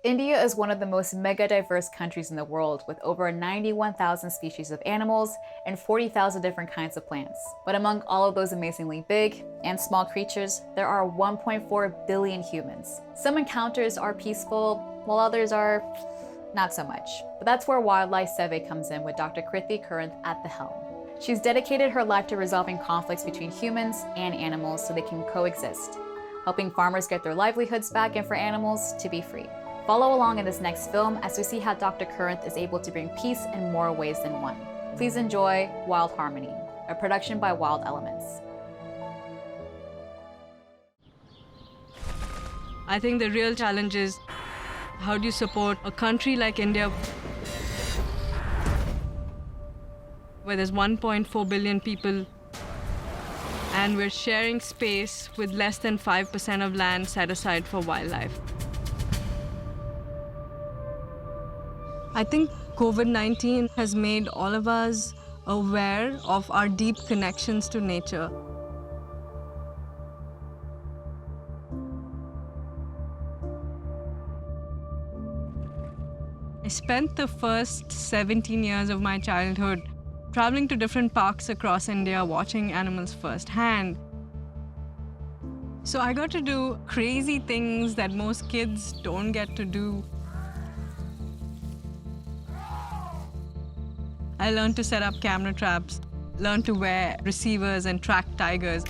India is one of the most megadiverse countries in the world, with over 91,000 species of animals and 40,000 different kinds of plants. But among all of those amazingly big and small creatures, there are 1.4 billion humans. Some encounters are peaceful, while others are not so much. But that's where Wildlife Seve comes in with Dr. Krithi Karanth at the helm. She's dedicated her life to resolving conflicts between humans and animals so they can coexist, helping farmers get their livelihoods back and for animals to be free. Follow along in this next film as we see how Dr. Karanth is able to bring peace in more ways than one. Please enjoy Wild Harmony, a production by Wild Elements. I think the real challenge is how do you support a country like India where there's 1.4 billion people and we're sharing space with less than 5% of land set aside for wildlife. I think COVID-19 has made all of us aware of our deep connections to nature. I spent the first 17 years of my childhood traveling to different parks across India, watching animals firsthand. So I got to do crazy things that most kids don't get to do. I learned to set up camera traps, learned to wear receivers and track tigers.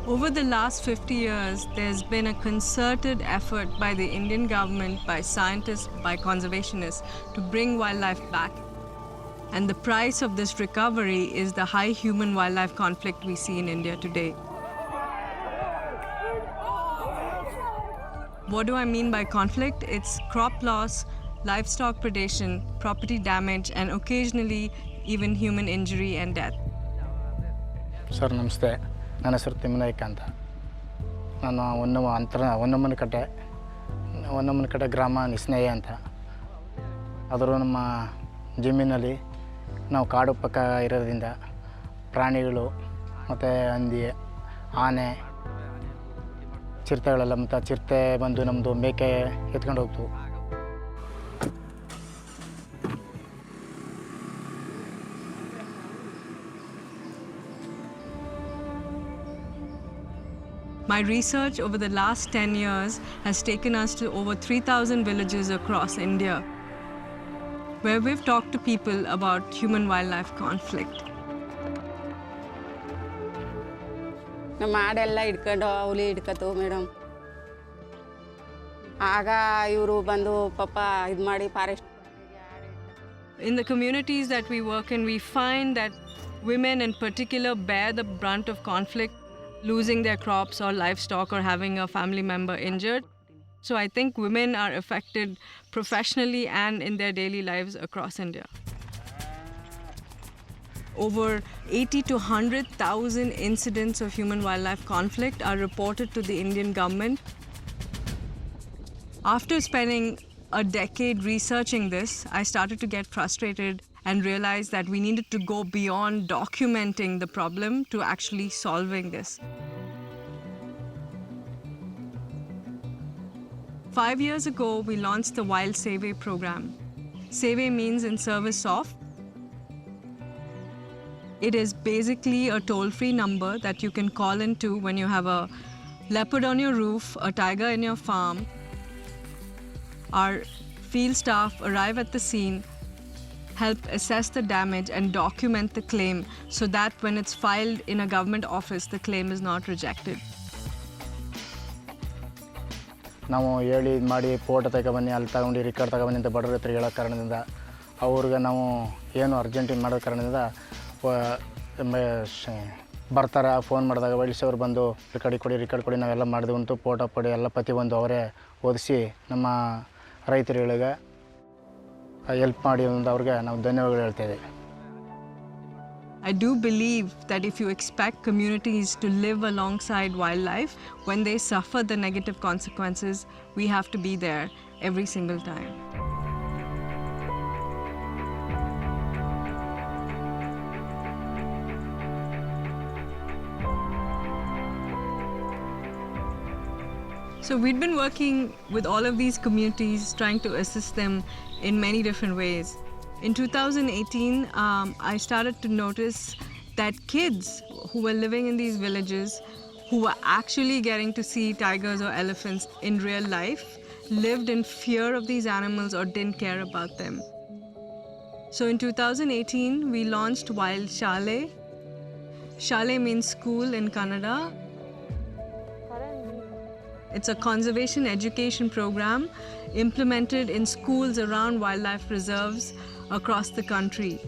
Over the last 50 years, there's been a concerted effort by the Indian government, by scientists, by conservationists to bring wildlife back. And the price of this recovery is the high human-wildlife conflict we see in India today. What do I mean by conflict? It's crop loss, livestock predation, property damage, and occasionally even human injury and death. Sir, namaste. ನನ್ನ ಹೆಸರು ತಿಮ್ಮನಾಯ್ಕ ಅಂತ. ನಾನು ಹೊನ್ನಮ್ಮನಕಟ್ಟೆ ಗ್ರಾಮ ನಿಸ್ನೇಯ ಅಂತ. ಆದರೂ ನಮ್ಮ ಜಮೀನಲ್ಲಿ ನಾವು ಕಾಡು ಪಕ್ಕ ಇರೋದ್ರಿಂದ ಪ್ರಾಣಿಗಳು ಮತ್ತು ಹಂದಿ, ಆನೆ, ಚಿರತೆಗಳೆಲ್ಲ ಮತ್ತು ಚಿರತೆ ಬಂದು ನಮ್ಮದು ಮೇಕೆ ಎತ್ಕೊಂಡು ಹೋಗ್ತು. My research over the last 10 years has taken us to over 3,000 villages across India, where we've talked to people about human-wildlife conflict. ನಮ್ಮ ಆಡೆಲ್ಲ ಹಿಡ್ಕೊಂಡು ಹುಲಿ ಹಿಡ್ಕತ್ತು ಮೇಡಮ್. ಆಗ ಇವರು ಬಂದು ಪಾಪ ಇದು ಮಾಡಿ forest. In the communities that we work in, we find that women in particular bear the brunt of conflict, losing their crops or livestock or having a family member injured. So I think women are affected professionally and in their daily lives across India. Over 80 to 100,000 incidents of human-wildlife conflict are reported to the Indian government. After spending a decade researching this, I started to get frustrated and realized that we needed to go beyond documenting the problem to actually solving this. 5 years ago, we launched the Wildlife Seve program. Seh-vey means in service of. It is basically a toll-free number that you can call into when you have a leopard on your roof, a tiger in your farm. Our field staff arrive at the scene, help assess the damage and document the claim so that when it's filed in a government office, the claim is not rejected. ನಾವು ಹೇಳಿ ಇದು ಮಾಡಿ photo ತಗೊಬನ್ನಿ, ಅಲ್ಲಿ ತಗೊಂಡು record ತಗೊಬನ್ನಿ ಅಂತ ಬಡವ್ರ ಹತ್ರ ಹೇಳೋ ಕಾರಣದಿಂದ ಅವ್ರಿಗೆ ನಾವು ಏನು ಅರ್ಜೆಂಟಿನ್ ಮಾಡೋ ಕಾರಣದಿಂದ ಬರ್ತಾರೆ. ಫೋನ್ ಮಾಡಿದಾಗ ವೈಲ್ಡ್ಸವ್ರು ಬಂದು ರಿಕಾರ್ಡ್ ಕೊಡಿ ನಾವೆಲ್ಲ ಮಾಡಿದ್ವಂತೂ ಫೋಟೋ ಪಡಿ ಎಲ್ಲ ಪ್ರತಿಯೊಂದು ಅವರೇ ಓದಿಸಿ ನಮ್ಮ ರೈತರುಗಳಿಗೆ ಹೆಲ್ಪ್ ಮಾಡಿ ಅಂತ ಅವ್ರಿಗೆ ನಾವು ಧನ್ಯವಾದಗಳು ಹೇಳ್ತೇವೆ. I do believe that if you expect communities to live alongside wildlife, when they suffer the negative consequences, we have to be there every single time. So we'd been working with all of these communities, trying to assist them in many different ways. In 2018, I started to notice that kids who were living in these villages, who were actually getting to see tigers or elephants in real life, lived in fear of these animals or didn't care about them. So in 2018, we launched Wild Seve. Seve means school in Kannada. It's a conservation education program implemented in schools around wildlife reserves across the country.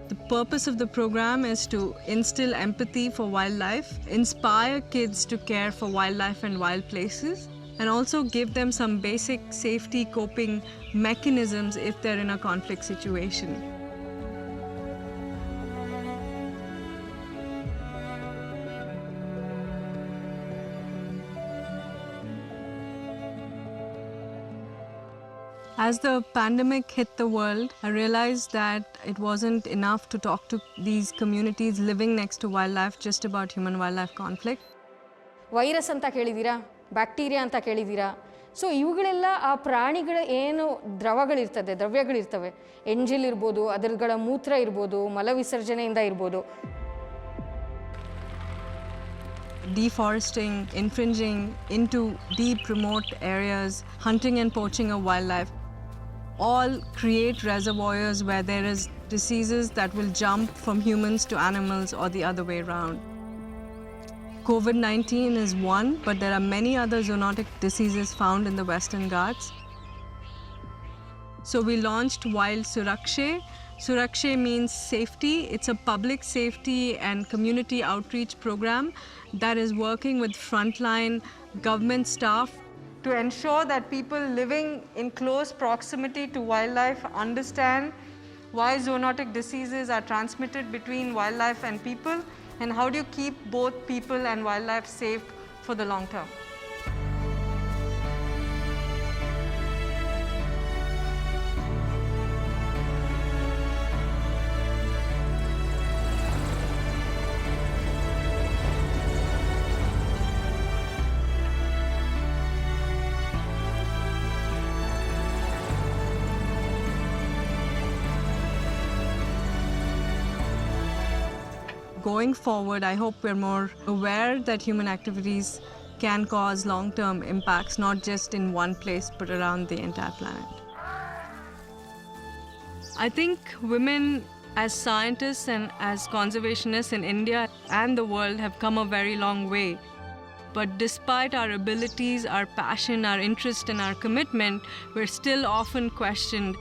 The purpose of the program is to instill empathy for wildlife, inspire kids to care for wildlife and wild places, and also give them some basic safety coping mechanisms if they're in a conflict situation. As the pandemic hit the world, I realized that it wasn't enough to talk to these communities living next to wildlife just about human-wildlife conflict. Virus ಅಂತ ಕೇಳಿದ್ದೀರಾ, bacteria ಅಂತ ಕೇಳಿದ್ದೀರಾ. So ಇವುಗಳೆಲ್ಲ ಆ ಪ್ರಾಣಿಗಳ ಏನು ದ್ರವ್ಯಗಳಿರ್ತವೆ, ಎಂಜಿಲ್ ಇರ್ಬೋದು, ಅದರಗಳ ಮೂತ್ರ ಇರ್ಬೋದು, ಮಲವಿಸರ್ಜನೆಯಿಂದ ಇರ್ಬೋದು. Deforesting, infringing into deep remote areas, hunting and poaching of wildlife, all create reservoirs where there is diseases that will jump from humans to animals or the other way around. COVID-19 is one, but there are many other zoonotic diseases found in the Western Ghats. So we launched Wild Surakshe. Surakshe means safety. It's a public safety and community outreach program that is working with frontline government staff to ensure that people living in close proximity to wildlife understand why zoonotic diseases are transmitted between wildlife and people, and how do you keep both people and wildlife safe for the long term. Going forward, I hope we're more aware that human activities can cause long-term impacts, not just in one place, but around the entire planet. I think women as scientists and as conservationists in India and the world have come a very long way. But despite our abilities, our passion, our interest and our commitment, we're still often questioned.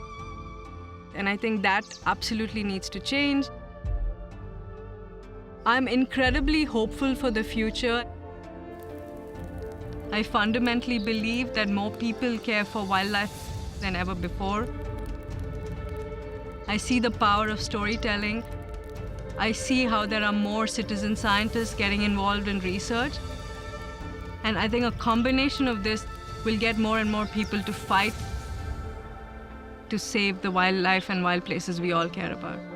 And I think that absolutely needs to change. I'm incredibly hopeful for the future. I fundamentally believe that more people care for wildlife than ever before. I see the power of storytelling. I see how there are more citizen scientists getting involved in research. And I think a combination of this will get more and more people to fight to save the wildlife and wild places we all care about.